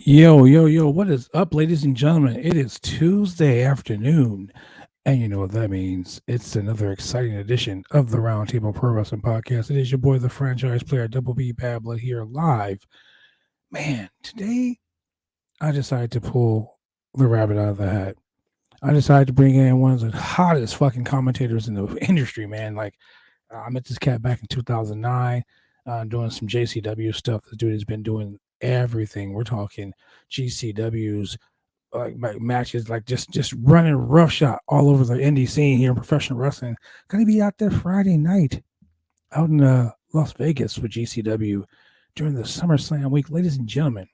Yo, what is up, ladies and gentlemen? It is Tuesday afternoon, and you know what that means. It's another exciting edition of the Roundtable Pro Wrestling Podcast. It is your boy, the franchise player, Double B Babla, here live. Man, today I decided to pull the rabbit out of the hat. I decided to bring in one of the hottest fucking commentators in the industry, man. I met this cat back in 2009, doing some JCW stuff. This dude has been doing everything. We're talking GCW's matches, like just running roughshod all over the indie scene here in professional wrestling. Gonna be out there Friday night out in Las Vegas with GCW during the SummerSlam week. Ladies and gentlemen,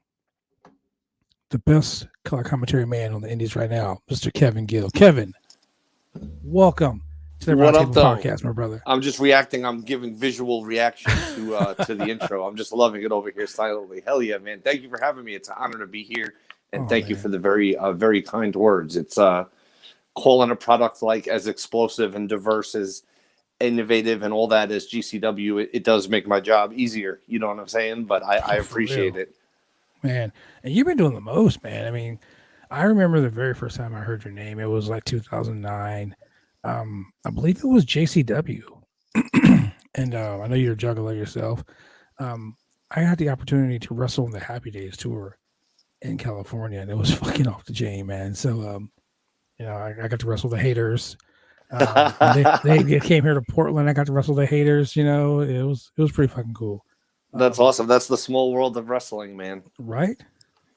the best color commentary man on the indies right now, Mr. Kevin Gill. Kevin, welcome to the What up, Roundtable though? Podcast, my brother. I'm just reacting. I'm giving visual reaction to the intro. I'm just loving it over here silently. Hell yeah, man! Thank you for having me. It's an honor to be here, and thank you for the very kind words. It's calling a product like as explosive and diverse as innovative and all that as GCW. It does make my job easier. You know what I'm saying? But I appreciate it, man. And you've been doing the most, man. I mean, I remember the very first time I heard your name. It was like 2009. I believe it was JCW. And I know you're a juggler yourself. I had the opportunity to wrestle on the Happy Days tour in California, and it was fucking off the chain, man. So, I got to wrestle the haters. They came here to Portland. I got to wrestle the haters. It was pretty fucking cool. That's awesome. That's the small world of wrestling, man. Right?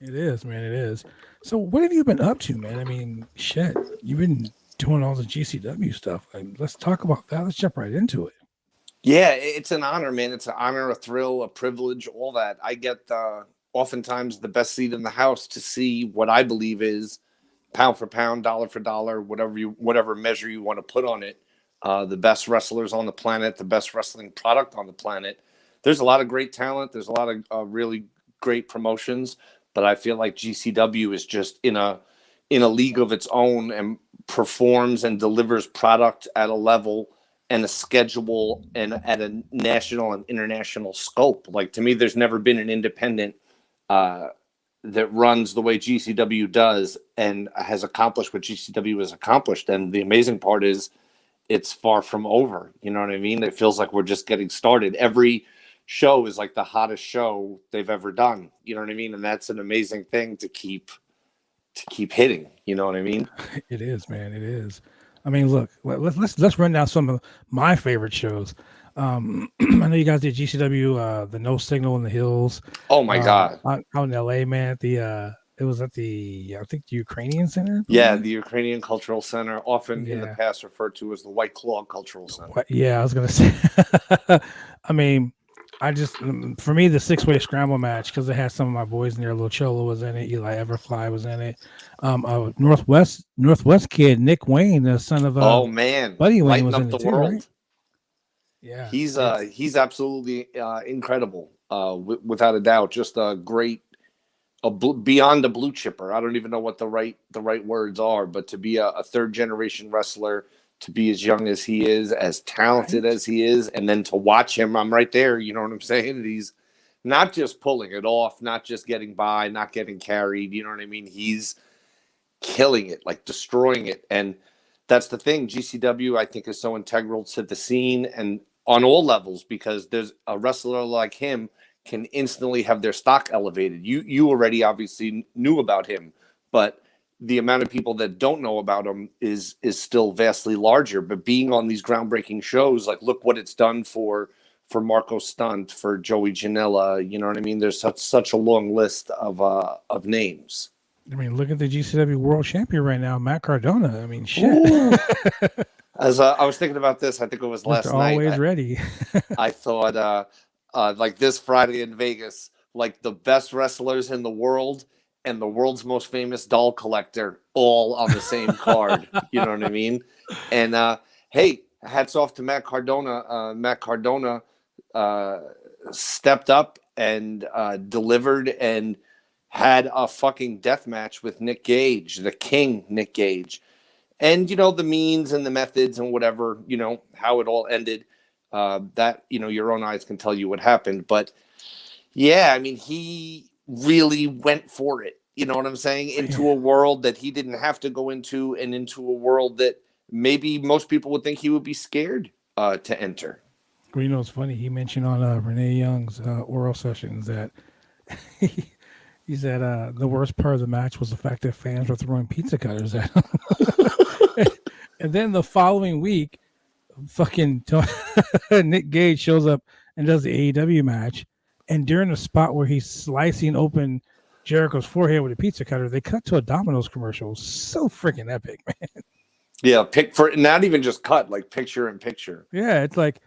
It is, man. It is. So, what have you been up to, man? I mean, shit, you've been doing all the GCW stuff. Like, let's talk about that. Let's jump right into it. Yeah, it's an honor, man. It's an honor, a thrill, a privilege, all that. I get oftentimes the best seat in the house to see what I believe is pound for pound, dollar for dollar, whatever measure you want to put on it. The best wrestlers on the planet, the best wrestling product on the planet. There's a lot of great talent. There's a lot of really great promotions, but I feel like GCW is just in a league of its own and performs and delivers product at a level and a schedule and at a national and international scope. Like, to me, there's never been an independent that runs the way GCW does and has accomplished what GCW has accomplished. And the amazing part is it's far from over. You know what I mean? It feels like we're just getting started. Every show is like the hottest show they've ever done. You know what I mean? And that's an amazing thing to keep hitting. You know what I mean? It is, man. It is. I mean, look, let's run down some of my favorite shows. I know you guys did GCW, the No Signal in the Hills. Oh my God! Out in LA, man. It was at the, I think, the Ukrainian Center. Yeah, the Ukrainian Cultural Center, often in the past referred to as the White Claw Cultural Center. Yeah, I was gonna say. I mean, for me, the 6-way scramble match, because it had some of my boys in there. Lil Cholo was in it. Eli Everfly was in it. Northwest kid Nick Wayne, the son of Buddy Wayne, was in the it too, world. right? Yeah, he's absolutely incredible, without a doubt. Just a great, beyond a blue chipper. I don't even know what the right words are, but to be a third generation wrestler, to be as young as he is, as talented as he is, and then to watch him, I'm right there. You know what I'm saying? He's not just pulling it off, not just getting by, not getting carried. You know what I mean? He's killing it, like destroying it. And that's the thing. GCW, I think, is so integral to the scene and on all levels, because there's a wrestler like him can instantly have their stock elevated. You already obviously knew about him, but the amount of people that don't know about him is still vastly larger. But being on these groundbreaking shows, like, look what it's done for Marco Stunt, for Joey Janela. You know what I mean? There's such a long list of names. I mean, look at the GCW World Champion right now, Matt Cardona. I mean, shit. As I was thinking about this, I think it was last night. Always ready. I thought, like, this Friday in Vegas, like, the best wrestlers in the world and the world's most famous doll collector all on the same card. You know what I mean? And hey, hats off to Matt Cardona. Matt Cardona stepped up and delivered and had a fucking death match with Nick Gage, the King Nick Gage. And, the means and the methods and whatever, how it all ended, that, your own eyes can tell you what happened. But yeah, I mean, he really went for it. You know what I'm saying? Into a world that he didn't have to go into, and into a world that maybe most people would think he would be scared to enter. Well, you know, it's funny. He mentioned on Renee Young's oral sessions that he said the worst part of the match was the fact that fans were throwing pizza cutters at him. And then the following week, fucking Nick Gage shows up and does the AEW match. And during the spot where he's slicing open Jericho's forehead with a pizza cutter, they cut to a Domino's commercial. So freaking epic, man. Yeah, not even just cut, like picture in picture. Yeah, it's like,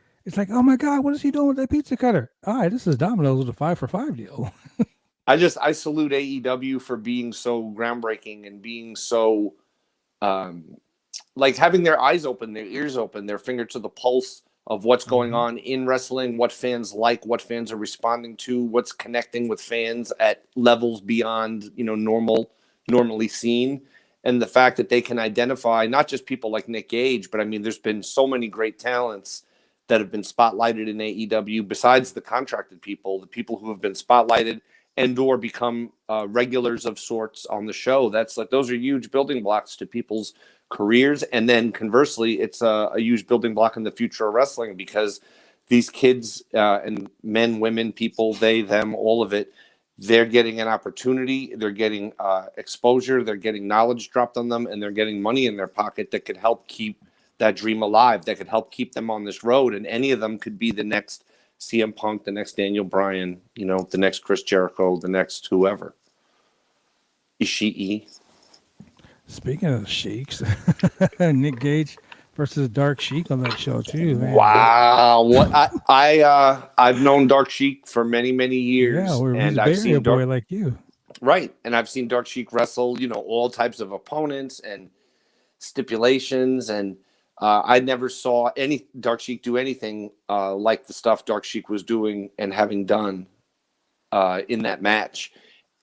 oh my God, what is he doing with that pizza cutter? All right, this is Domino's with a 5 for $5 deal. I salute AEW for being so groundbreaking and being so like having their eyes open, their ears open, their finger to the pulse of what's going on in wrestling, what fans like, what fans are responding to, what's connecting with fans at levels beyond, normally seen. And the fact that they can identify not just people like Nick Gage, but I mean, there's been so many great talents that have been spotlighted in AEW besides the contracted people, the people who have been spotlighted and or become regulars of sorts on the show. That's like, those are huge building blocks to people's careers. And then conversely, it's a huge building block in the future of wrestling, because these kids and men, women, people, they, them, all of it, they're getting an opportunity, they're getting exposure, they're getting knowledge dropped on them, and they're getting money in their pocket that could help keep that dream alive, that could help keep them on this road. And any of them could be the next CM Punk, the next Daniel Bryan, the next Chris Jericho, the next whoever. Ishii. Speaking of Sheiks, Nick Gage versus Dark Sheik on that show too, man. Wow. What I've known Dark Sheik for many, many years. Yeah, and I've seen a boy like you. Right. And I've seen Dark Sheik wrestle, all types of opponents and stipulations, and I never saw any Dark Sheik do anything like the stuff Dark Sheik was doing and having done in that match.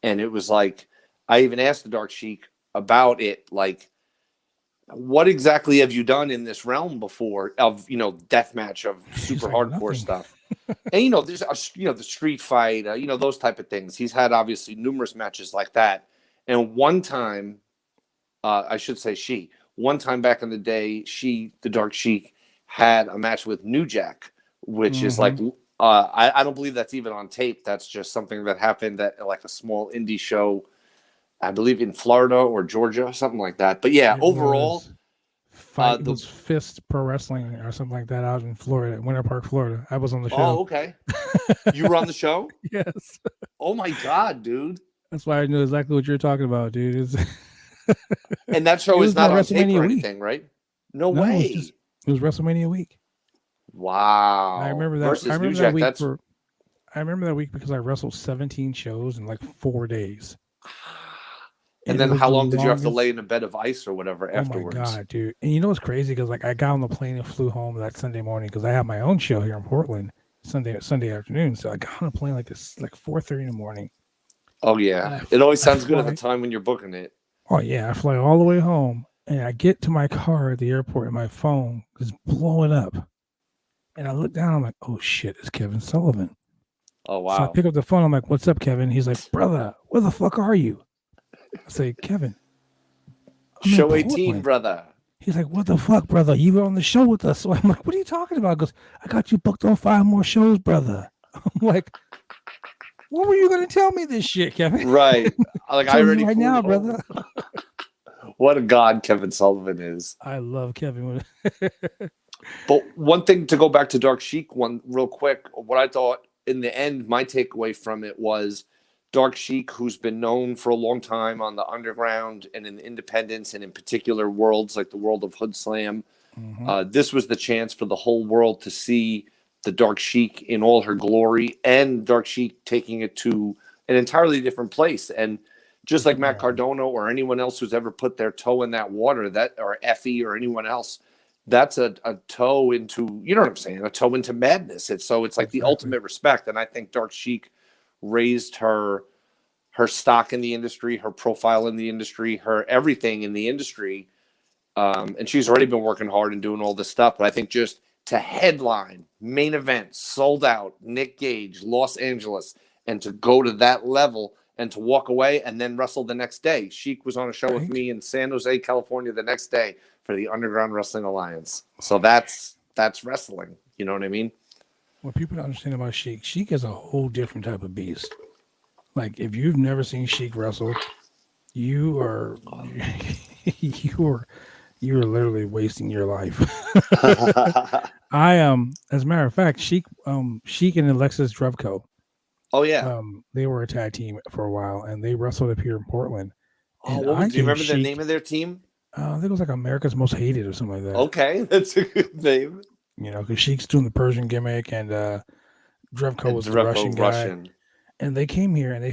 And it was like, I even asked the Dark Sheik about it, like, what exactly have you done in this realm before of, death match, of super hardcore nothing. stuff? And, there's, the street fight, those type of things. He's had obviously numerous matches like that. And one time, I should say one time back in the day, the Dark Sheik, had a match with New Jack, which is like, I don't believe that's even on tape. That's just something that happened at like a small indie show, I believe in Florida or Georgia, something like that. But yeah, overall, it was Fist Pro Wrestling or something like that out in Florida, Winter Park, Florida. I was on the show. Oh, okay. You were on the show? Yes. Oh my God, dude. That's why I knew exactly what you're talking about, dude. And that show is not on tape or anything, right? No way. It was WrestleMania week. Wow. I remember that. Versus I remember New that Jack, week. I remember that week because I wrestled 17 shows in like 4 days. And then how long did you have to lay in a bed of ice or whatever afterwards? Oh my God, dude. And you know what's crazy? Because like I got on the plane and flew home that Sunday morning because I have my own show here in Portland Sunday afternoon. So I got on a plane like 4:30 in the morning. Oh yeah. It always sounds good at the time when you're booking it. Oh yeah. I fly all the way home and I get to my car at the airport and my phone is blowing up. And I look down, I'm like, oh shit, it's Kevin Sullivan. Oh wow. So I pick up the phone, I'm like, what's up, Kevin? He's like, brother, where the fuck are you? I say, Kevin, show 18, brother. He's like, what the fuck, brother? You were on the show with us. So I'm like, what are you talking about? He goes, I got you booked on 5 more shows, brother. I'm like, when were you going to tell me this shit, Kevin? Right. Like, I already right now, brother. What a god Kevin Sullivan is. I love Kevin. But one thing, to go back to Dark Sheik one real quick, what I thought in the end, my takeaway from it was Dark Sheik, who's been known for a long time on the underground and in independence and in particular worlds like the world of Hood Slam. This was the chance for the whole world to see the Dark Sheik in all her glory, and Dark Sheik taking it to an entirely different place. And just like Matt Cardona or anyone else who's ever put their toe in that water, or Effie or anyone else, that's a toe into, you know what I'm saying, a toe into madness. It's like the ultimate respect. And I think Dark Sheik raised her stock in the industry, her profile in the industry, her everything in the industry. And she's already been working hard and doing all this stuff. But I think just to headline, main event, sold out, Nick Gage, Los Angeles, and to go to that level and to walk away and then wrestle the next day. Sheik was on a show with Right. me in San Jose, California the next day for the Underground Wrestling Alliance. So that's wrestling. You know what I mean? What people don't understand about Sheik is a whole different type of beast. Like, if you've never seen Sheik wrestle, you are you are literally wasting your life. As a matter of fact, Sheik and Alexis Drevko, Oh yeah. they were a tag team for a while, and they wrestled up here in Portland. Oh, And do you remember the name of their team? I think it was like America's Most Hated or something like that. Okay, that's a good name. You know, because Sheik's doing the Persian gimmick, and Drevko was the Russian guy. And they came here and they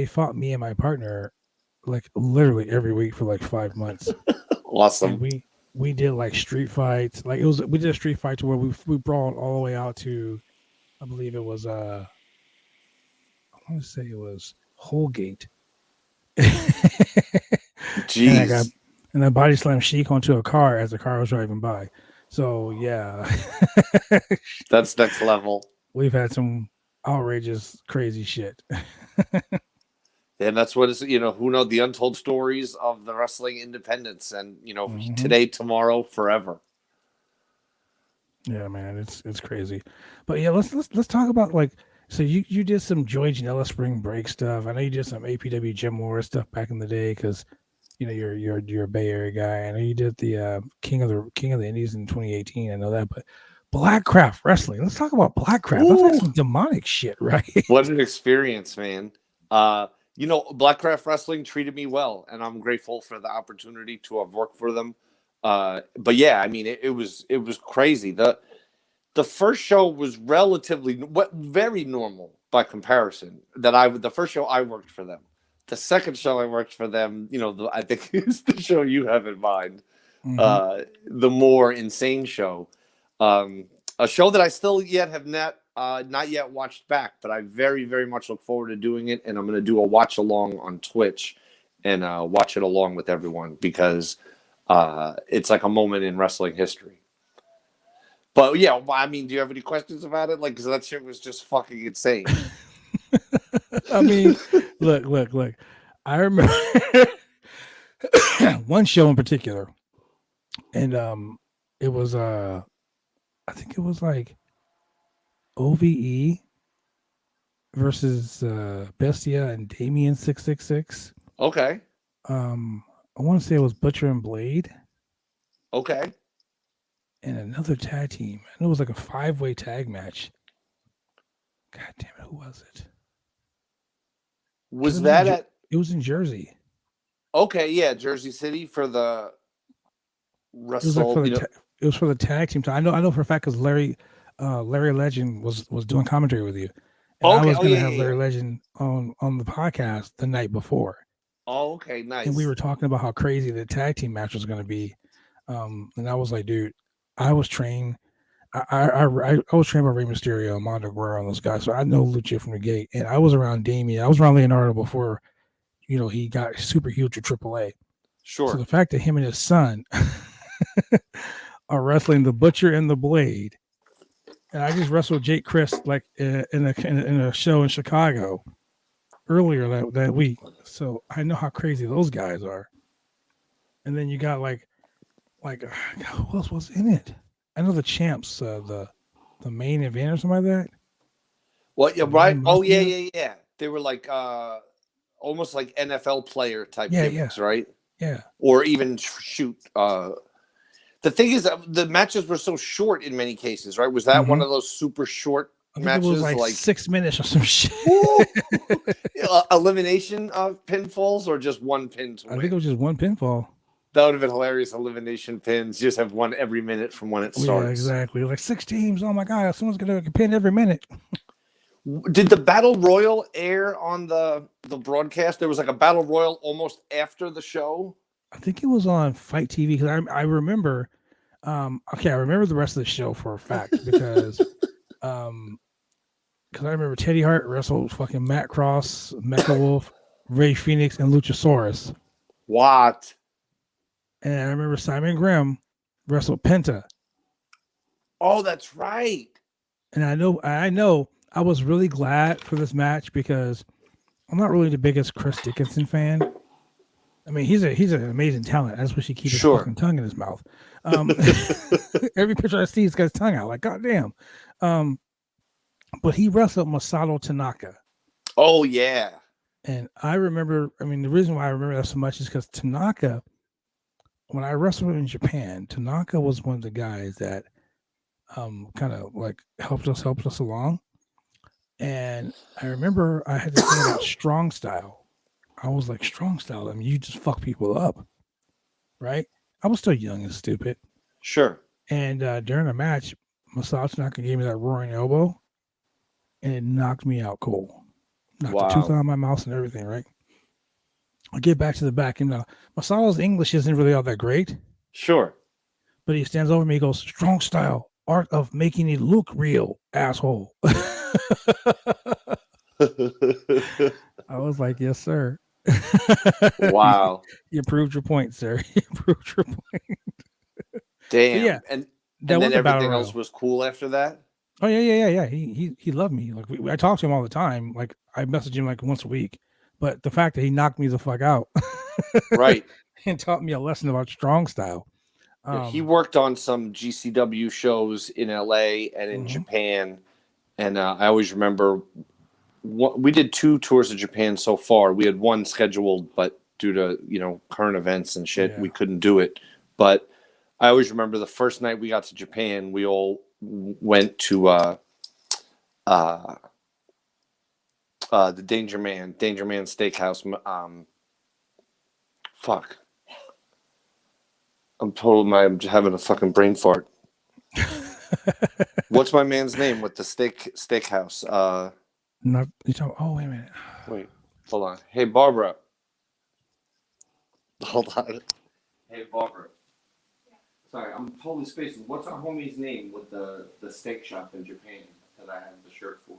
fought me and my partner like literally every week for like 5 months. Awesome. And we did like street fights. Like we did a street fight to where we brawled all the way out to, I believe it was I want to say it was Holgate. Jeez. And I body slammed Sheik onto a car as the car was driving by. So yeah. That's next level. We've had some outrageous, crazy shit. And that's what it's, who knows the untold stories of the wrestling independents and, today, tomorrow, forever. Yeah, man, it's crazy. But yeah, let's talk about like, so you did some Joey Janela spring break stuff. I know you did some APW Jim Morris stuff back in the day because you're a Bay Area guy. I know you did the King of the Indies in 2018. I know that, but Blackcraft Wrestling. Let's talk about Blackcraft. That's like some demonic shit, right? What an experience, man. Blackcraft Wrestling treated me well, and I'm grateful for the opportunity to have worked for them. But yeah, I mean, it was crazy. The first show was relatively very normal by comparison. The first show I worked for them. The second show I worked for them, I think is the show you have in mind. Mm-hmm. The more insane show. A show that I still have not yet watched back, but I very, very much look forward to doing it. And I'm going to do a watch along on Twitch and watch it along with everyone because it's like a moment in wrestling history. But yeah, I mean, do you have any questions about it? Like, because that shit was just fucking insane. I mean, look. I remember one show in particular, and it was I think it was like OVE versus Bestia and Damien 666. Okay. I want to say it was Butcher and Blade. Okay. And another tag team. And it was like a 5-way tag match. God damn it, who was it? Was that it was in Jersey. Okay, yeah, Jersey City for the wrestle. It was for the tag team. I know for a fact because Larry Legend was doing commentary with you. And I was going to have Larry Legend on the podcast the night before. Oh, okay, nice. And we were talking about how crazy the tag team match was going to be. And I was like, dude, I was trained. I was trained by Rey Mysterio, Mondo Guerrero, and those guys. So I know legit from the gate. And I was around Damien. I was around Leonardo before, he got super huge to AAA. Sure. So the fact that him and his son are wrestling the Butcher and the Blade, and I just wrestled Jake Christ like in a show in Chicago earlier that week. So I know how crazy those guys are. And then you got like who else was in it? I know the champs, the main event or something like that. What? Yeah, right. Oh yeah. They were like almost like NFL player type gimmicks, right? Yeah. Or even shoot. The thing is, the matches were so short in many cases, right? Was that one of those super short matches? It was like 6 minutes or some shit. Elimination of pinfalls or just one pin to win? I think it was just one pinfall. That would have been hilarious. Elimination pins. Just have one every minute from when it starts. Yeah, exactly. Like 6 teams. Oh my God. Someone's going to pin every minute. Did the Battle Royal air on the broadcast? There was like a Battle Royal almost after the show. I think it was on Fight TV because I remember. I remember the rest of the show for a fact because I remember Teddy Hart wrestled fucking Matt Cross, Mecha Wolf, Ray Phoenix, and Luchasaurus. What? And I remember Simon Grimm wrestled Penta. Oh, that's right. And I know I was really glad for this match because I'm not really the biggest Chris Dickinson fan. I mean, he's an amazing talent. I just wish he keep his fucking tongue in his mouth. Every picture I see, he's got his tongue out. Like, goddamn. But he wrestled Masato Tanaka. Oh yeah. And I remember. I mean, the reason why I remember that so much is because Tanaka, when I wrestled in Japan, Tanaka was one of the guys that kind of like helped us along. And I remember I had to think about strong style. I was like, strong style. I mean, you just fuck people up, right? I was still young and stupid. Sure. And during a match, Masato Tanaka gave me that roaring elbow, and it knocked me out cold. Knocked the tooth out of my mouth and everything, right? I'll get back to the back. And Masato's English isn't really all that great. Sure. But he stands over me. He goes, strong style, art of making it look real, asshole. I was like, yes, sir. Wow. You proved your point, sir. You proved your point. Damn. Yeah. And then everything else was cool after that? Oh, yeah. He loved me. Like I talk to him all the time. Like I message him like once a week. But the fact that he knocked me the fuck out. Right. And taught me a lesson about strong style. He worked on some GCW shows in LA and in Japan. And I always remember we did 2 tours of Japan so far. We had one scheduled, but due to, current events and shit, we couldn't do it. But I always remember the first night we got to Japan, we all went to the Danger Man Steakhouse. Fuck. I'm having a fucking brain fart. What's my man's name with the steakhouse? Oh, wait a minute. Wait, hold on. Hey, Barbara. Hold on. Hey, Barbara. Sorry, I'm totally spacing. What's our homie's name with the steak shop in Japan that I have the shirt for?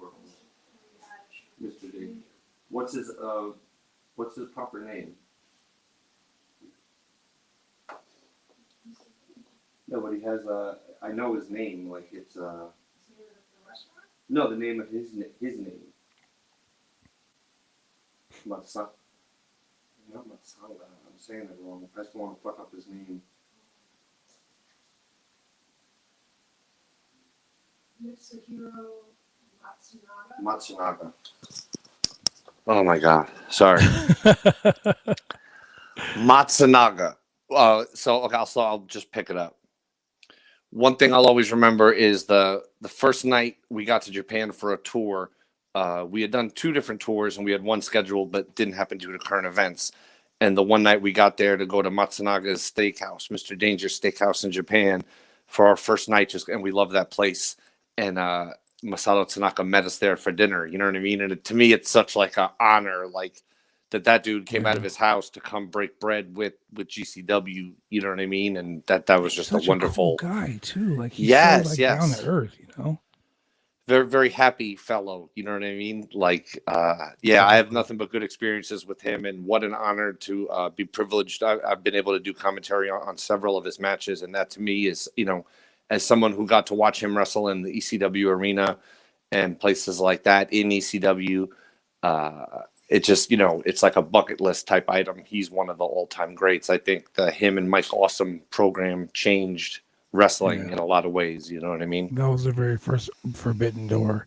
Mr. D. What's his proper name? No, but he has I know his name. Like it's No, the name of his name. Masanga. Not Masanga. I'm saying it wrong. I just want to fuck up his name. Mitsuhiro Matsunaga. Oh my god. Sorry. Matsunaga. I'll just pick it up. One thing I'll always remember is the first night we got to Japan for a tour. We had done 2 different tours and we had one scheduled, but didn't happen due to current events. And the one night we got there to go to Matsunaga's Steakhouse, Mr. Danger's Steakhouse in Japan, for our first night, and we love that place. And Masato Tanaka met us there for dinner. You know what I mean? And to me, it's such like an honor, like that dude came out of his house to come break bread with GCW. You know what I mean? And that was just such a wonderful cool guy too. Like he's yes, so, like, down to earth. Very, very happy fellow. You know what I mean? Like, I have nothing but good experiences with him, and what an honor to be privileged. I've been able to do commentary on several of his matches, and that to me is, as someone who got to watch him wrestle in the ECW arena and places like that in ECW, it just, it's like a bucket list type item. He's one of the all-time greats. I think the him and Mike Awesome program changed wrestling in a lot of ways. You know what I mean? That was the very first Forbidden Door.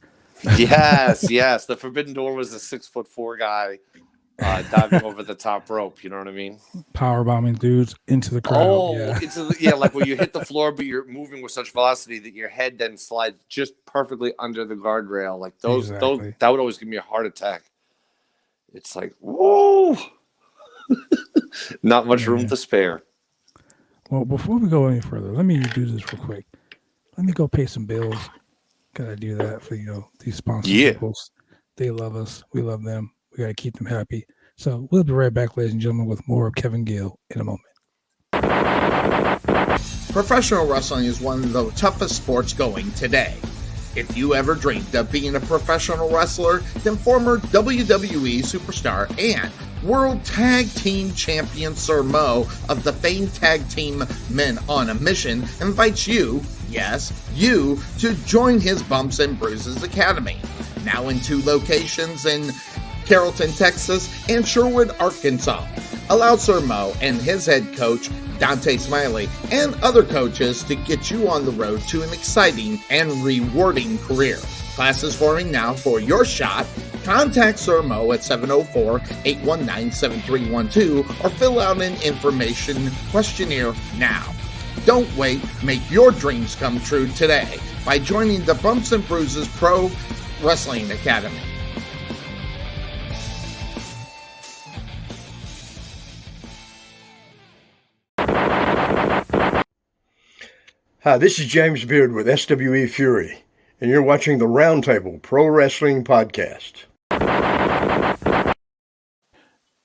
Yes. The Forbidden Door was a 6'4" guy diving over the top rope. You know what I mean? Power bombing dudes into the crowd. Oh, like when you hit the floor, but you're moving with such velocity that your head then slides just perfectly under the guardrail. Like those that would always give me a heart attack. It's like, whoa, not much room to spare. Well, before we go any further, let me do this real quick. Let me go pay some bills. Gotta do that for these sponsors. Yeah. They love us. We love them. We gotta keep them happy. So we'll be right back, ladies and gentlemen, with more of Kevin Gill in a moment. Professional wrestling is one of the toughest sports going today. If you ever dreamed of being a professional wrestler, then former WWE superstar and World Tag Team Champion Sir Mo of the famed tag team Men on a Mission invites you, yes, you, to join his Bumps and Bruises Academy. Now in 2 locations in Carrollton, Texas, and Sherwood, Arkansas. Allow Sir Mo and his head coach, Dante Smiley, and other coaches to get you on the road to an exciting and rewarding career. Classes forming now for your shot. Contact Sir Mo at 704-819-7312 or fill out an information questionnaire now. Don't wait. Make your dreams come true today by joining the Bumps and Bruises Pro Wrestling Academy. Hi, this is James Beard with SWE Fury, and you're watching the Roundtable Pro Wrestling Podcast.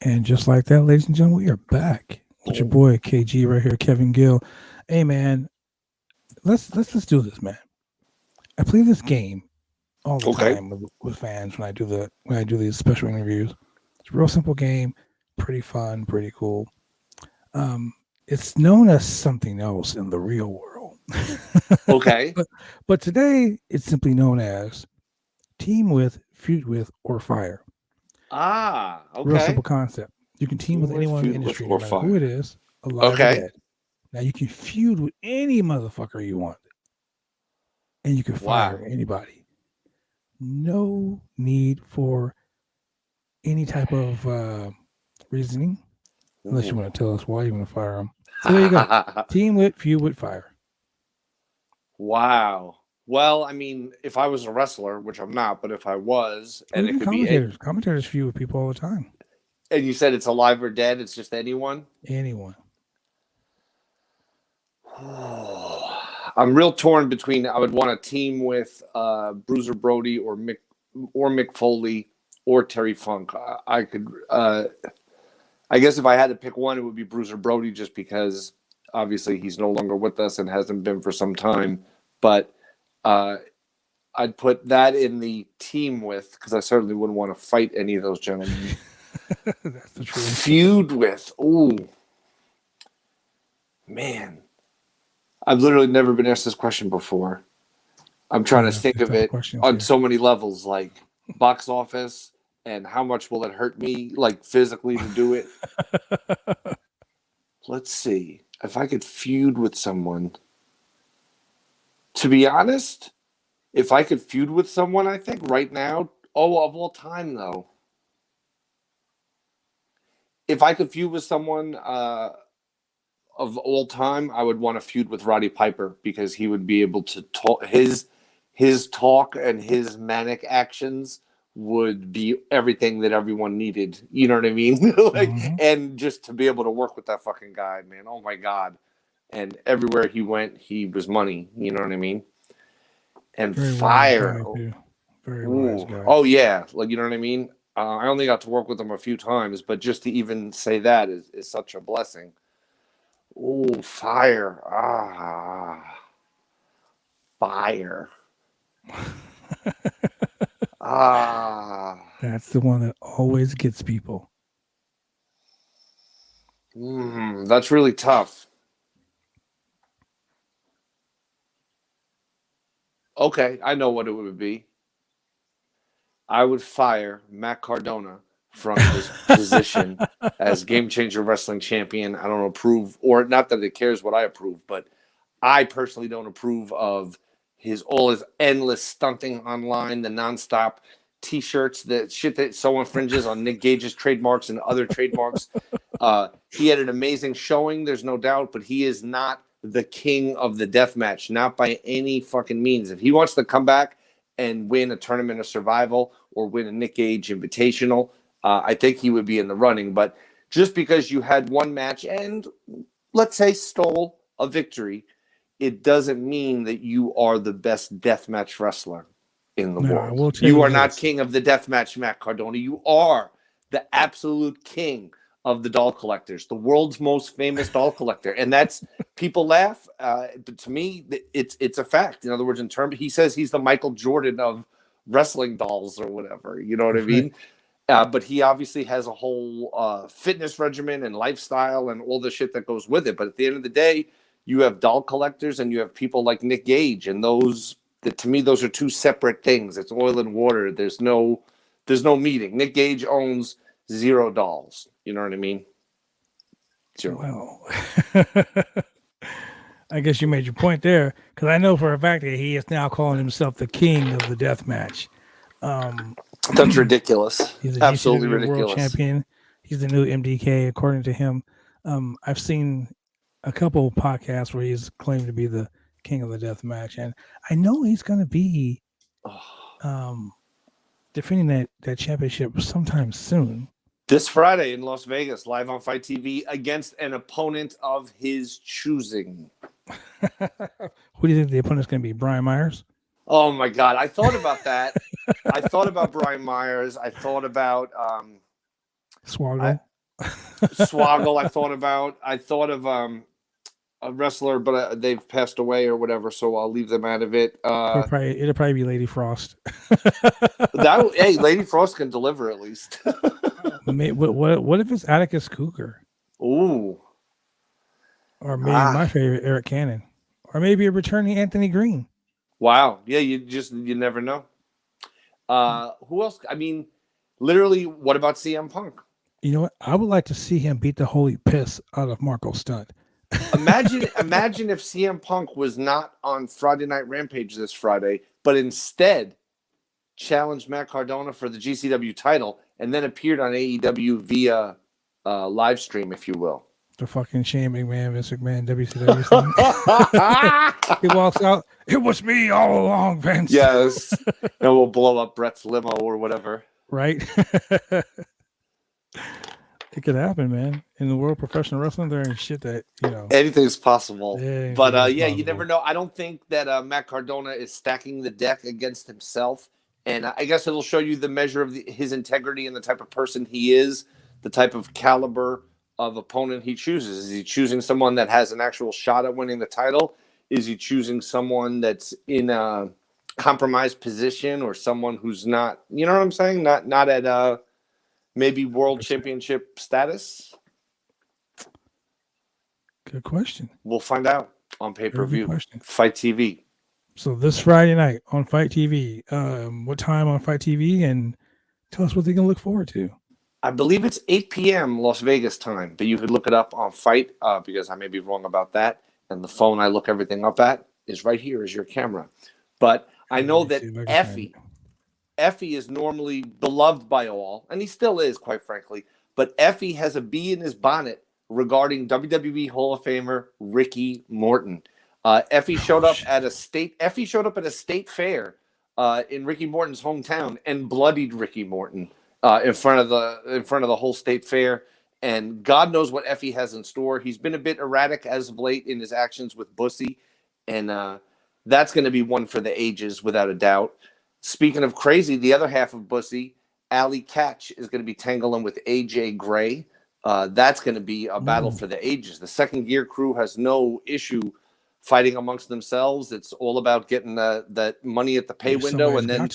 And just like that, ladies and gentlemen, we are back with your boy KG right here, Kevin Gill. Hey man, let's do this, man. I play this game all the time with fans when I do these special interviews. It's a real simple game, pretty fun, pretty cool. It's known as something else in the real world. Okay. But today it's simply known as team with, feud with, or fire. Ah, okay. Real simple concept. You can team with anyone in the industry, no matter who it is, alive or dead. Now you can feud with any motherfucker you want. And you can fire anybody. No need for any type of reasoning, unless you want to tell us why you want to fire them. So there you go. Team with, feud with, fire. Wow. Well, I mean, if I was a wrestler, which I'm not, but if I was, and it could commentators feud with people all the time. And you said it's alive or dead, it's just anyone? Anyone. I'm real torn between. I would want to team with Bruiser Brody or Mick Foley or Terry Funk. I could. I guess if I had to pick one, it would be Bruiser Brody, just because obviously he's no longer with us and hasn't been for some time. But I'd put that in the team with, because I certainly wouldn't want to fight any of those gentlemen. That's the truth. Feud with. Ooh, man. I've literally never been asked this question before. I'm trying to think of it on so many levels, like box office and how much will it hurt me, like physically, to do it. Let's see. If I could feud with someone. To be honest, if I could feud with someone, I think right now, of all time, though. If I could feud with someone of all time, I would want to feud with Roddy Piper, because he would be able to talk. His talk and his manic actions would be everything that everyone needed. You know what I mean? And just to be able to work with that fucking guy, man. Oh my God. And everywhere he went, he was money. You know what I mean? And very fire. Very wise guy. Oh yeah. Like, you know what I mean? I only got to work with him a few times, but just to even say that is such a blessing. Oh, fire. Fire. That's the one that always gets people. That's really tough. Okay, I know what it would be. I would fire Matt Cardona from his position as Game Changer Wrestling Champion. I don't approve, or not that it cares what I approve, but I personally don't approve of all his endless stunting online, the nonstop T-shirts, the shit that so infringes on Nick Gage's trademarks and other trademarks. He had an amazing showing, there's no doubt, but he is not the king of the death match, not by any fucking means. If he wants to come back and win a tournament of survival or win a Nick Gage Invitational, I think he would be in the running. But just because you had one match and, let's say, stole a victory, it doesn't mean that you are the best deathmatch wrestler in the world. You are not king of the deathmatch, Matt Cardona. You are the absolute king of the doll collectors, the world's most famous doll collector. And that's, people laugh, but to me, it's a fact. In other words, he says he's the Michael Jordan of wrestling dolls or whatever. You know what I mean? But he obviously has a whole fitness regimen and lifestyle and all the shit that goes with it. But at the end of the day, you have doll collectors and you have people like Nick Gage, and to me, those are two separate things. It's oil and water. There's no There's no meeting. Nick Gage owns $0. You know what I mean? Zero. Well, I guess you made your point there, because I know for a fact that he is now calling himself the king of the death match. That's ridiculous. He's a Absolutely GCW ridiculous. world champion. He's the new MDK, according to him. I've seen a couple podcasts where he's claimed to be the king of the death match, and I know he's going to be defending that championship sometime soon. This Friday in Las Vegas, live on Fight TV, against an opponent of his choosing. Who do you think the opponent's going to be? Brian Myers? Oh my God! I thought about that. I thought about Brian Myers. I thought about Swoggle. Swoggle. I thought of a wrestler, but they've passed away or whatever, so I'll leave them out of it. It'll probably be Lady Frost. Hey, Lady Frost can deliver at least. What if it's Atticus Cougar? Ooh. Or maybe my favorite, Eric Cannon. Or maybe a returning Anthony Green. Wow. Yeah, you never know. Who else? I mean, literally, what about CM Punk? You know what? I would like to see him beat the holy piss out of Marco Stunt. Imagine if CM Punk was not on Friday Night Rampage this Friday, but instead challenged Matt Cardona for the GCW title and then appeared on AEW via live stream, if you will. The fucking Shane McMahon, Vince McMahon, WCW thing. He walks out. It was me all along, Vince. Yes. And we'll blow up Brett's limo or whatever. Right? It could happen, man. In the world of professional wrestling, there ain't shit that, anything's possible. Yeah, But you never know. I don't think that Matt Cardona is stacking the deck against himself. And I guess it'll show you the measure of his integrity and the type of person he is, the type of caliber of opponent he chooses. Is he choosing someone that has an actual shot at winning the title? Is he choosing someone that's in a compromised position or someone who's not, you know what I'm saying? Not at maybe world championship status? Good question. We'll find out on pay-per-view. Fight TV. So this Friday night on Fight TV, what time on Fight TV? And tell us what they can look forward to. I believe it's 8 p.m. Las Vegas time, but you could look it up on Fight because I may be wrong about that. And the phone I look everything up at is right here as your camera. But I know that Effie is normally beloved by all, and he still is, quite frankly. But Effie has a bee in his bonnet regarding WWE Hall of Famer Ricky Morton. Effie showed up at a state fair in Ricky Morton's hometown and bloodied Ricky Morton in front of the whole state fair. And God knows what Effie has in store. He's been a bit erratic as of late in his actions with Bussy, and that's going to be one for the ages without a doubt. Speaking of crazy, the other half of Bussy, Allie Katch, is going to be tangling with AJ Gray. That's going to be a battle for the ages. The Second Gear crew has no issue fighting amongst themselves. It's all about getting that money at the pay window, and then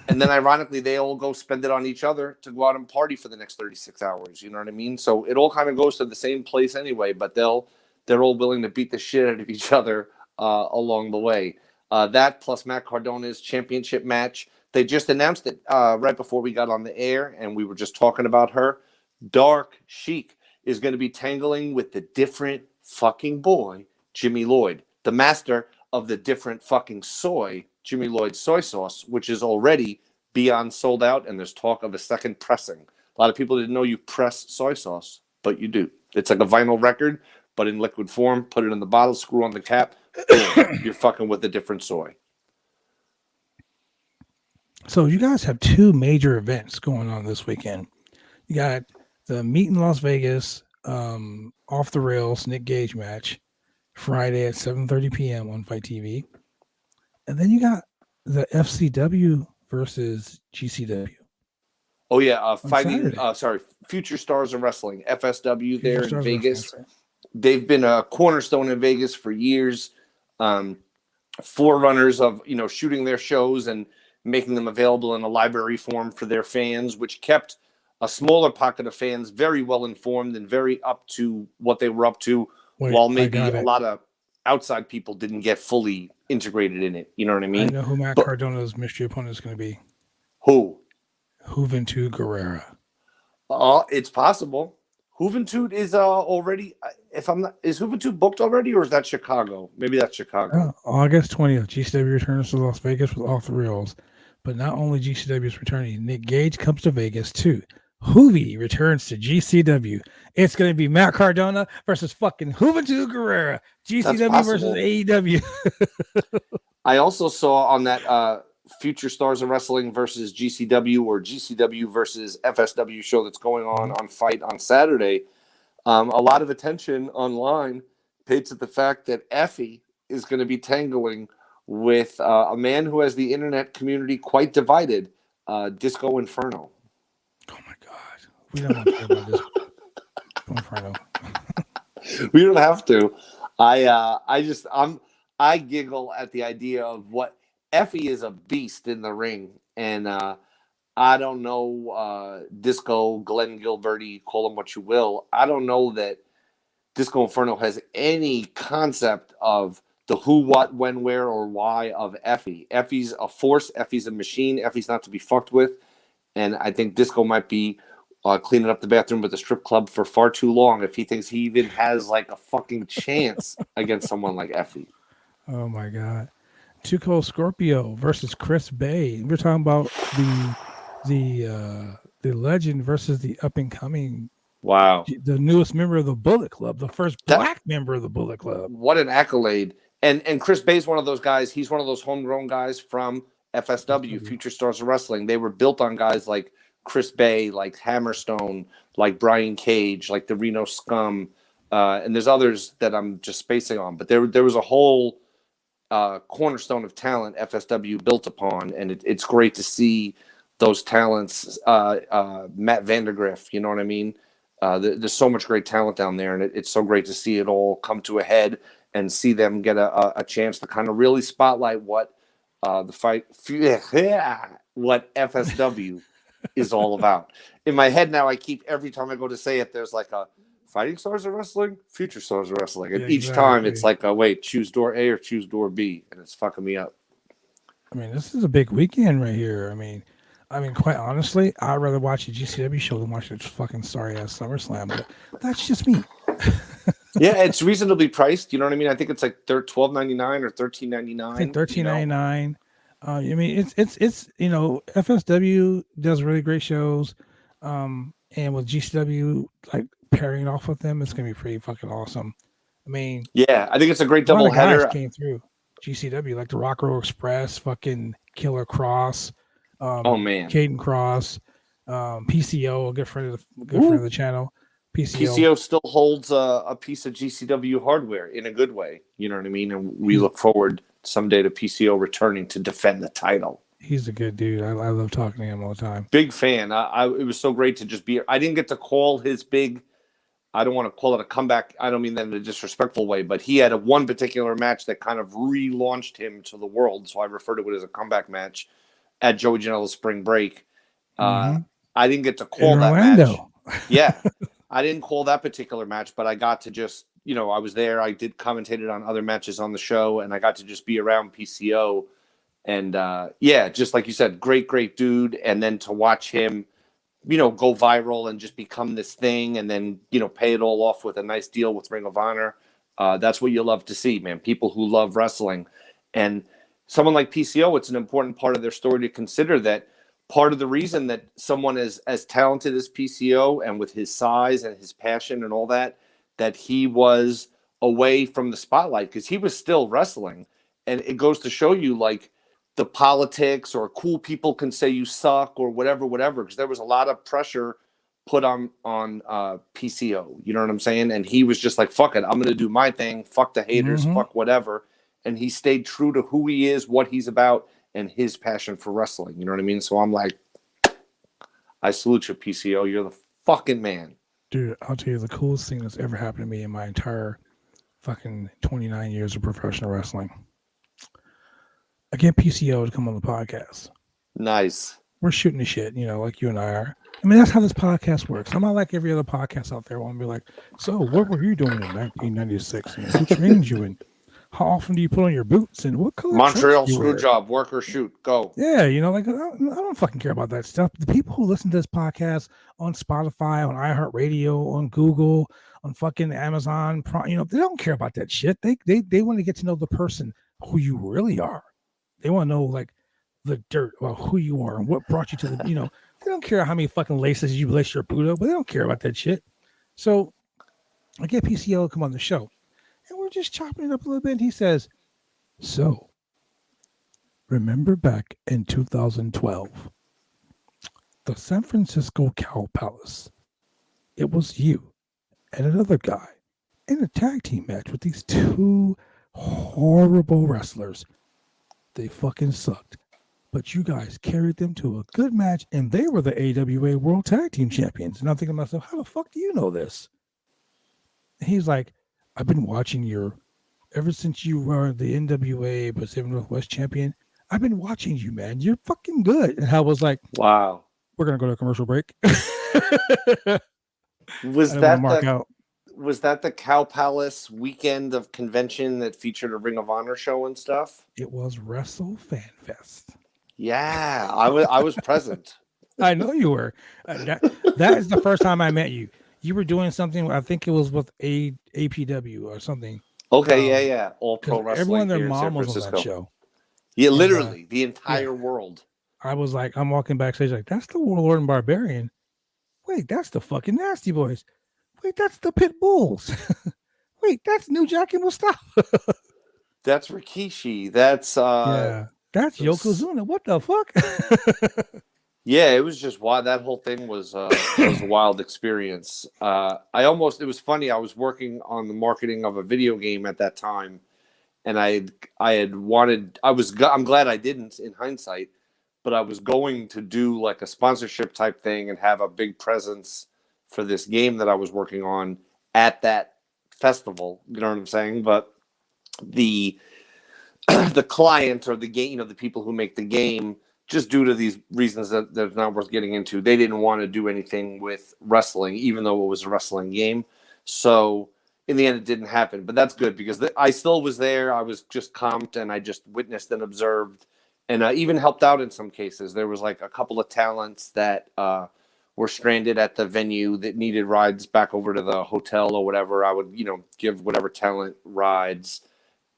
and then ironically they all go spend it on each other to go out and party for the next 36 hours. You know what I mean? So it all kind of goes to the same place anyway, but they're all willing to beat the shit out of each other along the way. That plus Matt Cardona's championship match. They just announced it right before we got on the air, and we were just talking about her. Dark Sheik is going to be tangling with the different fucking boy, Jimmy Lloyd, the master of the different fucking soy, Jimmy Lloyd soy sauce, which is already beyond sold out, and there's talk of a second pressing. A lot of people didn't know you press soy sauce, but you do. It's like a vinyl record, but in liquid form. Put it in the bottle, screw on the cap, boom, you're fucking with a different soy. So you guys have two major events going on this weekend. You got the Meet in Las Vegas, off the rails Nick Gage match, Friday at 7:30 p.m. on Fight TV. And then you got the FCW versus GCW. Oh, yeah. Future Stars of Wrestling, FSW there in Vegas. They've been a cornerstone in Vegas for years. Forerunners of, shooting their shows and making them available in a library form for their fans, which kept a smaller pocket of fans very well informed and very up to what they were up to, while maybe a lot of outside people didn't get fully integrated in it. You know what I mean? I know who Matt Cardona's mystery opponent is going to be. Who? Juventud Guerrera. It's possible. Juventud is already. If I'm not, is Juventud booked already, or is that Chicago? Maybe that's Chicago. August 20th, GCW returns to Las Vegas with all thrills. But not only GCW is returning, Nick Gage comes to Vegas too. Hoovy returns to GCW. It's going to be Matt Cardona versus fucking Juventud Guerrera. GCW versus AEW. I also saw on that Future Stars of Wrestling versus GCW or GCW versus FSW show that's going on Fight on Saturday. A lot of attention online paid to the fact that Effie is going to be tangling with a man who has the internet community quite divided, Disco Inferno. Oh my God. We don't want to hear about Disco Inferno. We don't have to. I giggle at the idea of what Effie is a beast in the ring. And I don't know, Disco, Glenn Gilberti, call him what you will. I don't know that Disco Inferno has any concept of the who, what, when, where, or why of Effie. Effie's a force. Effie's a machine. Effie's not to be fucked with. And I think Disco might be cleaning up the bathroom with the strip club for far too long if he thinks he even has like a fucking chance against someone like Effie. Oh my God. Tuco Scorpio versus Chris Bay. We're talking about the legend versus the up and coming. Wow. The newest member of the Bullet Club, the first black member of the Bullet Club. What an accolade. And Chris Bay's one of those guys. He's one of those homegrown guys from FSW, Future Stars of Wrestling. They were built on guys like Chris Bay, like Hammerstone, like Brian Cage, like the Reno Scum. And there's others that I'm just spacing on. But there was a whole cornerstone of talent FSW built upon. And it's great to see those talents. Matt Vandergriff, you know what I mean? There's so much great talent down there. And it's so great to see it all come to a head and see them get a chance to kind of really spotlight what what FSW is all about. In my head now, I keep, every time I go to say it, there's like a Fighting Stars of Wrestling, Future Stars of Wrestling. And each time it's like, wait, choose door A or choose door B. And it's fucking me up. I mean, this is a big weekend right here. I mean, quite honestly, I'd rather watch a GCW show than watch a fucking sorry-ass SummerSlam. But that's just me. Yeah, it's reasonably priced. You know what I mean? I think it's like $12.99 or $13.99. I think $13.99. I mean, it's you know, FSW does really great shows, and with GCW like pairing off with them, it's gonna be pretty fucking awesome. I mean, yeah, I think it's a great double header. Came through GCW like the Rock Roll Express, fucking Killer Cross, oh man, Caden Cross, PCO, a good friend of the channel. PCO still holds a piece of GCW hardware in a good way. You know what I mean? And we look forward someday to PCO returning to defend the title. He's a good dude. I love talking to him all the time. Big fan. It was so great to just be. I didn't get to call his big. I don't want to call it a comeback. I don't mean that in a disrespectful way, but he had one particular match that kind of relaunched him to the world. So I refer to it as a comeback match at Joey Janela's Spring Break. I didn't get to call that match. Yeah. I didn't call that particular match, but I got to just, you know, I was there. I did commentated on other matches on the show, and I got to just be around PCO. And, yeah, just like you said, great dude. And then to watch him, you know, go viral and just become this thing and then, you know, pay it all off with a nice deal with Ring of Honor. That's what you love to see, man. People who love wrestling. And someone like PCO, it's an important part of their story to consider that part of the reason that someone as talented as PCO and with his size and his passion and all that he was away from the spotlight because he was still wrestling. And it goes to show you like the politics or cool people can say you suck or whatever, because there was a lot of pressure put on PCO. You know what I'm saying? And he was just like, fuck it. I'm going to do my thing. Fuck the haters. Fuck whatever. And he stayed true to who he is, what he's about, and his passion for wrestling. You know what I mean? So I'm like, I salute you, PCO. You're the fucking man. Dude, I'll tell you the coolest thing that's ever happened to me in my entire fucking 29 years of professional wrestling. I get PCO to come on the podcast. Nice. We're shooting the shit, you know, like you and I are. I mean, that's how this podcast works. I'm not like every other podcast out there. I want to be like, so what were you doing in 1996? And who trained you? And How often do you put on your boots? And what color? Montreal shirts do you wear? screw job, work or shoot, go. Yeah, like I don't fucking care about that stuff. The people who listen to this podcast on Spotify, on iHeartRadio, on Google, on fucking Amazon, they don't care about that shit. They want to get to know the person who you really are. They want to know like the dirt about who you are and what brought you to the. They don't care how many fucking laces you lace your boot up, but they don't care about that shit. So I get PCL to come on the show, and we're just chopping it up a little bit. And he says, "So." Remember back in 2012, the San Francisco Cow Palace. It was you and another guy in a tag team match with these two horrible wrestlers. They fucking sucked. But you guys carried them to a good match, and they were the AWA World Tag Team Champions. And I'm thinking to myself, how the fuck do you know this? And he's like, I've been watching ever since you were the NWA Pacific Northwest Champion. I've been watching you, man. You're fucking good. And I was like, wow. We're going to go to a commercial break. Was that the Cow Palace weekend of convention that featured a Ring of Honor show and stuff? It was Wrestle Fanfest. Yeah, I was present. I know you were. That is the first time I met you. You were doing something, I think it was with APW or something. Okay, yeah. All Pro Wrestling. Everyone, their mom was on that show. Yeah, literally, the entire world. I was like, I'm walking backstage like, that's the Warlord and Barbarian. Wait, that's the fucking Nasty Boys. Wait, that's the Pit Bulls. Wait, that's New Jack and Mustafa. That's Rikishi. That's that's Yokozuna. What the fuck? Yeah, it was just wild. That whole thing was a wild experience. It was funny. I was working on the marketing of a video game at that time. And I'm glad I didn't in hindsight, but I was going to do like a sponsorship type thing and have a big presence for this game that I was working on at that festival. You know what I'm saying? But the client or the game, the people who make the game, just due to these reasons that's not worth getting into, they didn't want to do anything with wrestling, even though it was a wrestling game. So in the end, it didn't happen, but that's good because I still was there. I was just comped and I just witnessed and observed and even helped out in some cases. There was like a couple of talents that were stranded at the venue that needed rides back over to the hotel or whatever. I would, give whatever talent rides,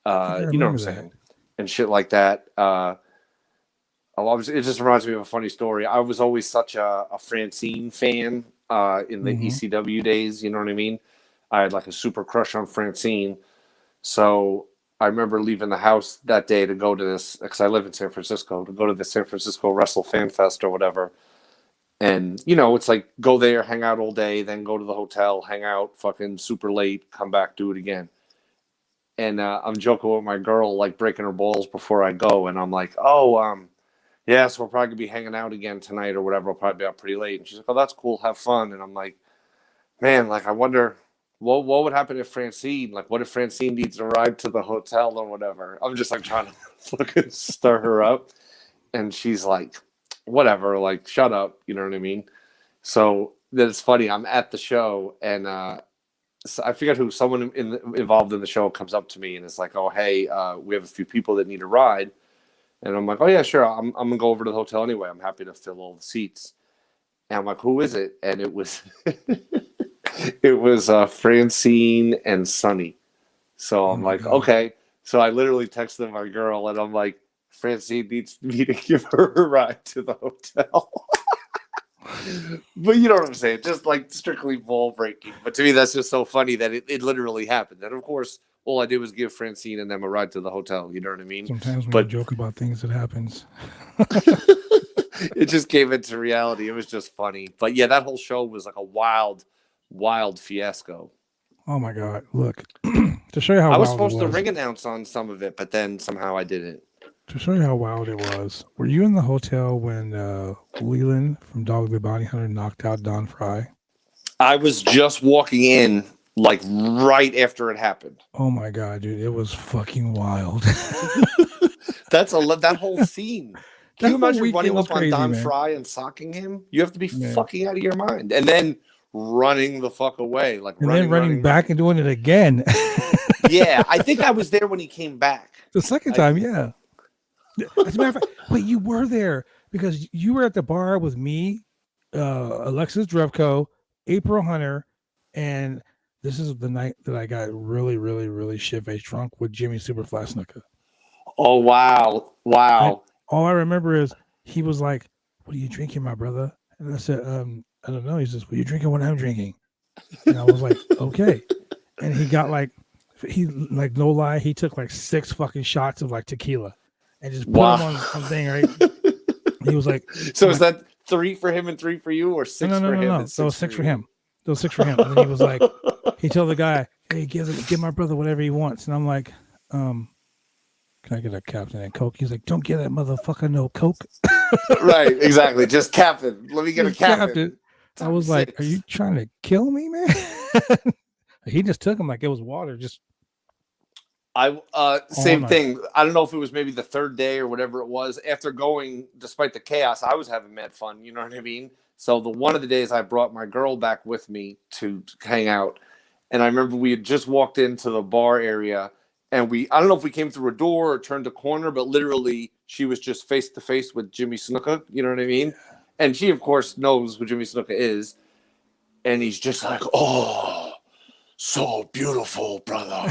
you know what I'm saying? And shit like that. It just reminds me of a funny story. I was always such a Francine fan in the ECW days. You know what I mean? I had like a super crush on Francine. So I remember leaving the house that day to go to this, because I live in San Francisco, to go to the San Francisco Wrestle Fanfest or whatever. And, it's like go there, hang out all day, then go to the hotel, hang out fucking super late, come back, do it again. And I'm joking with my girl, like breaking her balls before I go. And I'm like, so we're probably going to be hanging out again tonight or whatever. I'll probably be out pretty late. And she's like, oh, that's cool. Have fun. And I'm like, man, like, I wonder what would happen if Francine, like, what if Francine needs a ride to the hotel or whatever? I'm just like trying to fucking stir her up. And she's like, whatever, like, shut up. You know what I mean? So then it's funny. I'm at the show and so I forget who, someone involved in the show comes up to me and is like, oh, hey, we have a few people that need a ride. And I'm like, oh, yeah, sure. I'm going to go over to the hotel anyway. I'm happy to fill all the seats. And I'm like, who is it? And it was it was Francine and Sonny. So I'm like, okay. So I literally texted my girl and I'm like, Francine needs me to give her a ride to the hotel. But you know what I'm saying? Just like strictly ball breaking. But to me, that's just so funny that it literally happened. And of course, all I did was give Francine and them a ride to the hotel. You know what I mean? Sometimes when you joke about things, it happens. It just came into reality. It was just funny. But yeah, that whole show was like a wild fiasco. Oh my God. Look, to show you how I was supposed to ring announce on some of it, but then somehow I didn't. To show you how wild it was, were you in the hotel when Leland from Dog the Bounty Hunter knocked out Don Fry? I was just walking in, like right after it happened. Oh my God, dude, it was fucking wild. That whole scene. Can you imagine running up on Don man. Fry and socking him? You have to be fucking out of your mind. And then running the fuck away. Then running back and doing it again. Yeah, I think I was there when he came back. The second time, yeah. As a matter of fact, wait, you were there because you were at the bar with me, Alexis Drevko, April Hunter, and this is the night that I got really, really, really shit-faced drunk with Jimmy Superfly Snuka. Oh, wow. Wow. All I remember is he was like, "What are you drinking, my brother?" And I said, I don't know. He says, "What are you drinking? What I'm drinking?" And I was like, "Okay." And he got no lie, he took like 6 fucking shots of like tequila and just put them on thing, right? He was like, so is that 3 for him and 3 for you, or 6 for him? No. That was 6 for him. That was 6 for him. And then he was like, he told the guy, "Hey, give my brother whatever he wants." And I'm like, "Can I get a Captain and Coke?" He's like, "Don't get that motherfucker no Coke." Right, exactly. Just Captain. Let me get a Captain. I was like, "Are you trying to kill me, man?" He just took him like it was water. Just same thing. I don't know if it was maybe the 3rd day or whatever it was. After going, despite the chaos, I was having mad fun. You know what I mean? So one of the days I brought my girl back with me to hang out, and I remember we had just walked into the bar area, and I don't know if we came through a door or turned a corner, but literally she was just face to face with Jimmy Snuka. You know what I mean? And she, of course, knows who Jimmy Snuka is, and he's just like, "Oh, so beautiful, brother."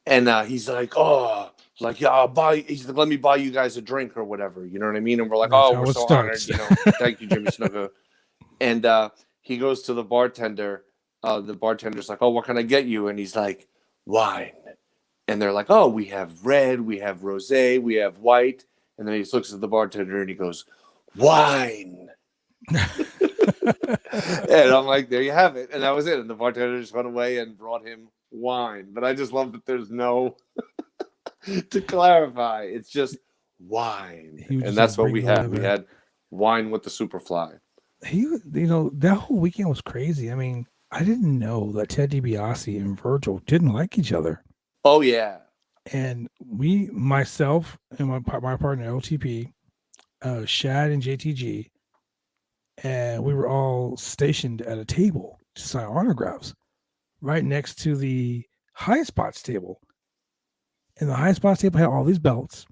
And he's like, "Oh, like, yeah, I'll buy." He's like, "Let me buy you guys a drink or whatever." You know what I mean? And we're like, "Oh, we're so honored." You know, thank you, Jimmy Snuka. And he goes to the bartender. The bartender's like, "Oh, what can I get you?" And he's like, "Wine." And they're like, "Oh, we have red, we have rosé, we have white." And then he looks at the bartender and he goes, "Wine." And I'm like, "There you have it." And that was it. And the bartender just went away and brought him wine. But I just love that there's no to clarify. It's just wine. And that's what we had. We had wine with the Superfly. That whole weekend was crazy. I mean, I didn't know that Ted DiBiase and Virgil didn't like each other. Oh, yeah. And myself and my partner, LTP, Shad and JTG, and we were all stationed at a table to sign autographs right next to the high spots table. And the high spots table had all these belts.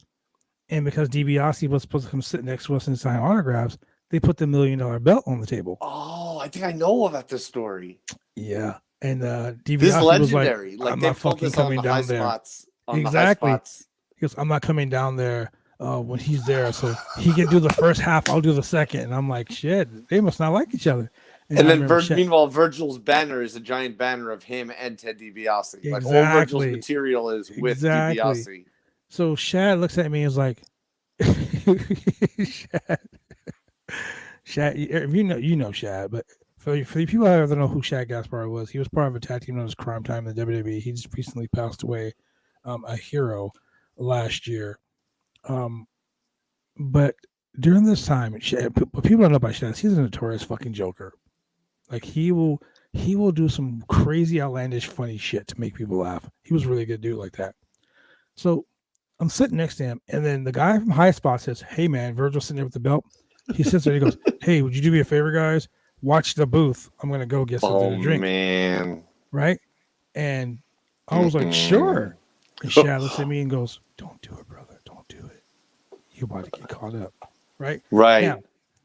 And because DiBiase was supposed to come sit next to us and sign autographs, they put the $1 million belt on the table. Oh, I think I know about this story. Yeah. And DiBiase this is legendary. was like, "I'm they not fucking coming down there." Exactly. He goes, "I'm not coming down there when he's there. So he can do the first half, I'll do the second." And I'm like, shit, they must not like each other. And then meanwhile, Virgil's banner is a giant banner of him and Ted DiBiase. Exactly. Like all Virgil's material is with DiBiase. So Shad looks at me and is like, Shad, you know Shad, but for the people out there that don't know who Shad Gaspar was, he was part of a tag team known as Crime Time in the WWE. He just recently passed away, a hero last year. But during this time, what people don't know about Shad is he's a notorious fucking joker. Like he will do some crazy, outlandish, funny shit to make people laugh. He was really a good dude like that. So I'm sitting next to him, and then the guy from High Spot says, "Hey man," Virgil's sitting there with the belt. He sits there, he goes, "Hey, would you do me a favor, guys? Watch the booth. I'm gonna go get something to drink." Man. Right? And I was like, "Sure." And Shad looks at me and goes, "Don't do it, brother. Don't do it. You're about to get caught up." Right? Right. Now,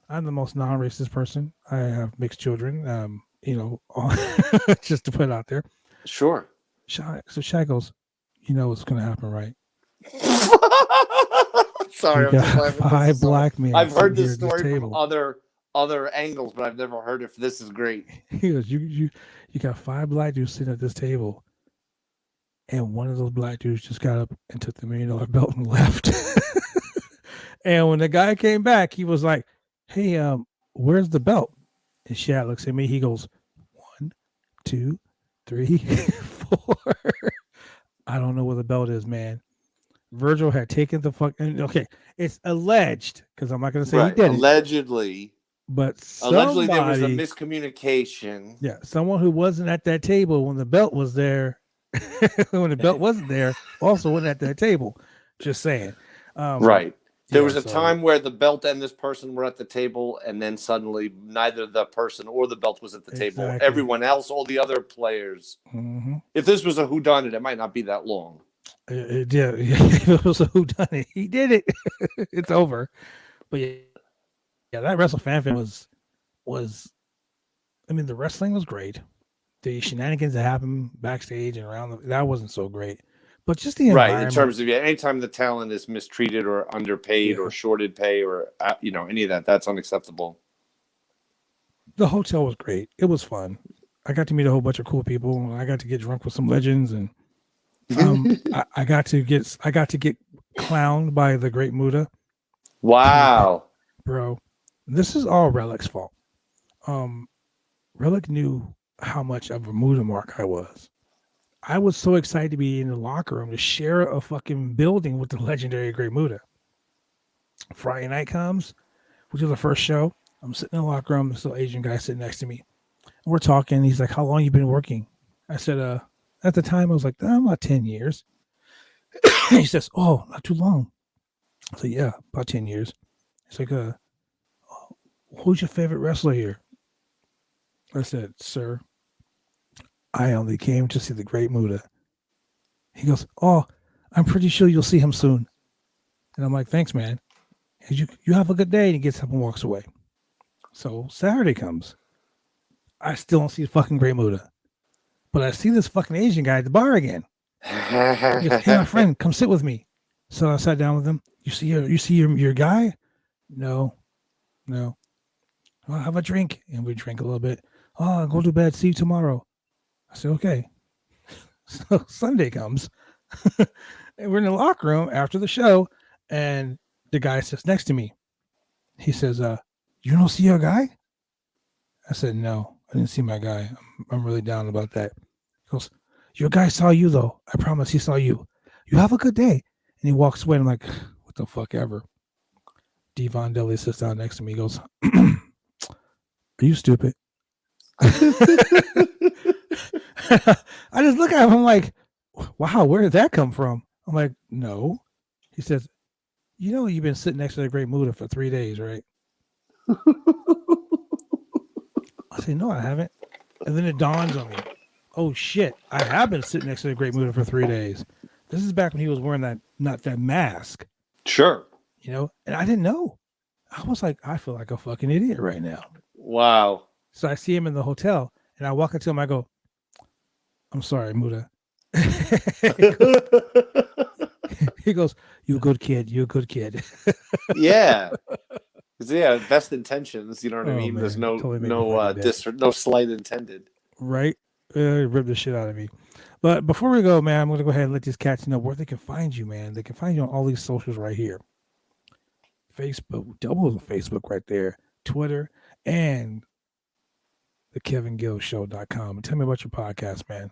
I'm the most non-racist person. I have mixed children, just to put it out there. Sure. So Shad goes, "You know what's going to happen, right?" Sorry, I'm just laughing. 5 black men. I've heard this story from other angles, but I've never heard it. This is great. He goes, you got 5 black dudes sitting at this table, and one of those black dudes just got up and took the $1 million belt and left. And when the guy came back, he was like, "Hey, where's the belt?" And Shad looks at me. He goes, 1, 2, 3, 4. I don't know where the belt is, man. Virgil had taken the okay. It's alleged, because I'm not going to say he did allegedly. It. But allegedly there was a miscommunication. Yeah, someone who wasn't at that table when the belt was there, when the belt wasn't there, also wasn't at that table. Just saying. Right. There was a time where the belt and this person were at the table, and then suddenly neither the person or the belt was at the table. Everyone else, all the other players. Mm-hmm. If this was a whodunit, it might not be that long. Yeah, if it was a whodunit, he did it. It's over. But yeah, that Wrestle Fanfest was. I mean, the wrestling was great. The shenanigans that happened backstage and around that wasn't so great. But just the environment. Right, in terms of anytime the talent is mistreated or underpaid or shorted pay or any of that, that's unacceptable. The hotel was great. It was fun. I got to meet a whole bunch of cool people. I got to get drunk with some legends, and I got to get clowned by the Great Muta. Wow, bro, this is all Relic's fault. Relic knew how much of a Muta mark I was. I was so excited to be in the locker room to share a fucking building with the legendary Great Muta. Friday night comes, which is the first show. I'm sitting in the locker room. This little Asian guy sitting next to me. And we're talking. He's like, "How long you been working?" I said, at the time, I was like, about 10 years. He says, "Oh, not too long." I said, "Yeah, about 10 years." He's like, "Who's your favorite wrestler here?" I said, "Sir, I only came to see the Great Muta." He goes, "Oh, I'm pretty sure you'll see him soon." And I'm like, "Thanks, man. You have a good day." And he gets up and walks away. So Saturday comes. I still don't see the fucking Great Muta. But I see this fucking Asian guy at the bar again. He goes, "Hey, my friend, come sit with me." So I sat down with him. You see your guy? No. Well, have a drink. And we drank a little bit. "Oh, go to bed. See you tomorrow." I said, "Okay." So Sunday comes. And we're in the locker room after the show. And the guy sits next to me. He says, "You don't see your guy?" I said, "No, I didn't see my guy. I'm really down about that." He goes, "Your guy saw you, though. I promise he saw you. You have a good day." And he walks away. And I'm like, what the fuck ever. Devon Deli sits down next to me. He goes, "Are you stupid?" I just look at him. I'm like, wow, where did that come from? I'm like, no. He says, "You've been sitting next to the Great Muta for 3 days, right?" I say, "No, I haven't." And then it dawns on me, oh shit, I have been sitting next to the Great Muta for 3 days. This is back when he was wearing that mask. Sure. And I didn't know. I was like, I feel like a fucking idiot right now. Wow. So I see him in the hotel, and I walk into him. I go, "I'm sorry, Muta." He goes, "You a good kid. You a good kid." Yeah. Best intentions. You know what I mean? Man, There's totally no slight intended. Right? Rip the shit out of me. But before we go, man, I'm going to go ahead and let these cats know where they can find you, man. They can find you on all these socials right here. Facebook, double the Facebook right there. Twitter, and the KevinGillShow.com. Tell me about your podcast, man.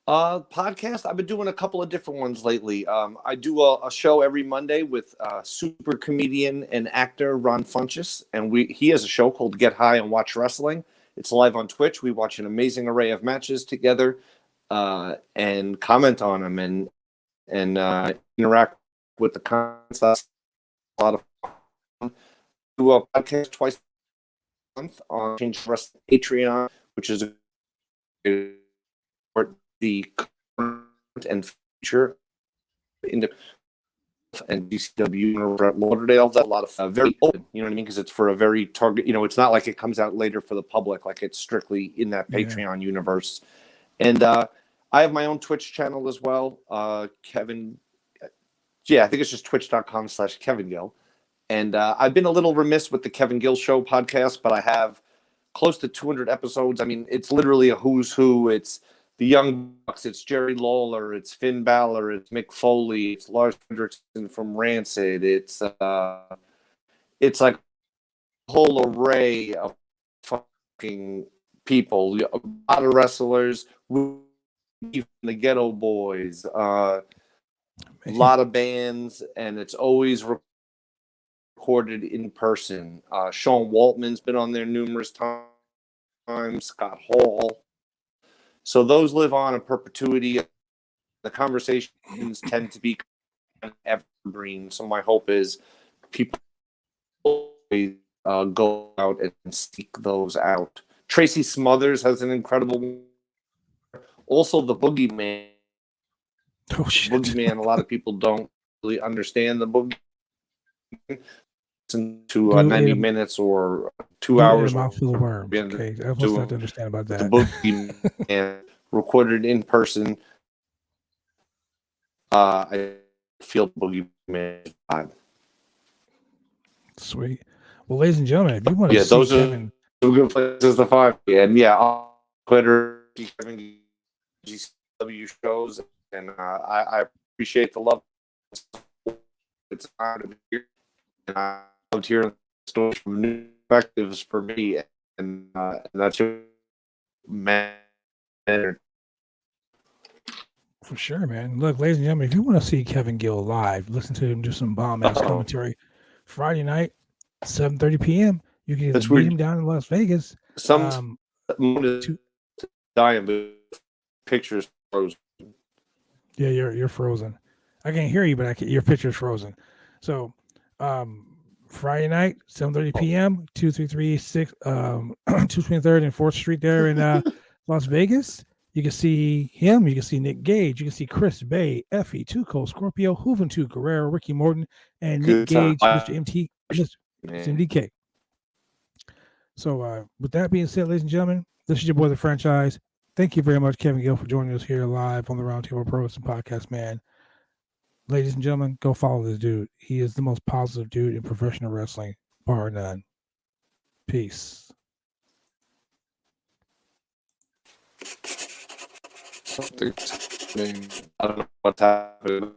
Podcast, I've been doing a couple of different ones lately. I do a show every Monday with super comedian and actor Ron Funches, and he has a show called Get High and Watch Wrestling. It's live on Twitch. We watch an amazing array of matches together and comment on them and interact with the comments. That's a lot of fun. Do a podcast twice a month on Change Wrestling Patreon, which is the current and future into and DCW over at Lauderdale. That's a lot of very open, you know what I mean? Because it's for a very target, it's not like it comes out later for the public, like it's strictly in that Patreon universe. And I have my own Twitch channel as well. Kevin, I think it's just twitch.com/KevinGill. And I've been a little remiss with the Kevin Gill Show podcast, but I have close to 200 episodes. I mean, it's literally a who's who. It's the Young Bucks, it's Jerry Lawler, it's Finn Balor, it's Mick Foley, it's Lars Hendrickson from Rancid. It's like a whole array of fucking people. A lot of wrestlers, even the Ghetto Boys, a lot of bands, and it's always recorded in person. Sean Waltman's been on there numerous times, Scott Hall. So those live on in perpetuity. The conversations tend to be evergreen. So my hope is people go out and seek those out. Tracy Smothers has an incredible. Also, the Boogeyman. Oh shit! Boogeyman. A lot of people don't really understand the Boogeyman. Listen to 90 minutes or 2 hours. A mouthful of worms. Okay, I was not to understand about that. The Boogeyman recorded in person. I feel Boogeyman vibe. Sweet. Well, ladies and gentlemen, if you want to see those Kevin, are two good places to find me. And on Twitter, Kevin GCW shows, and I appreciate the love. It's an honor to be here, and I loved hearing stories from new perspectives for me, and that's your man. For sure, man. Look, ladies and gentlemen, if you want to see Kevin Gill live, listen to him do some bomb-ass commentary Friday night, 7:30 p.m. You can either meet him down in Las Vegas. Some dying, but pictures frozen. Yeah, you're frozen. I can't hear you, but your picture's frozen. So, Friday night, 7:30 p.m., 223 223rd and 4th Street there in Las Vegas. You can see him. You can see Nick Gage. You can see Chris Bay, Effie, Tuco, Scorpio, Juventud, Guerrero, Ricky Morton, and Nick Gage, Mr. MDK. So, with that being said, ladies and gentlemen, this is your boy, the franchise. Thank you very much, Kevin Gill, for joining us here live on the Roundtable Pro Wrestling Podcast, man. Ladies and gentlemen, go follow this dude. He is the most positive dude in professional wrestling, bar none. Peace. I don't know what's happening.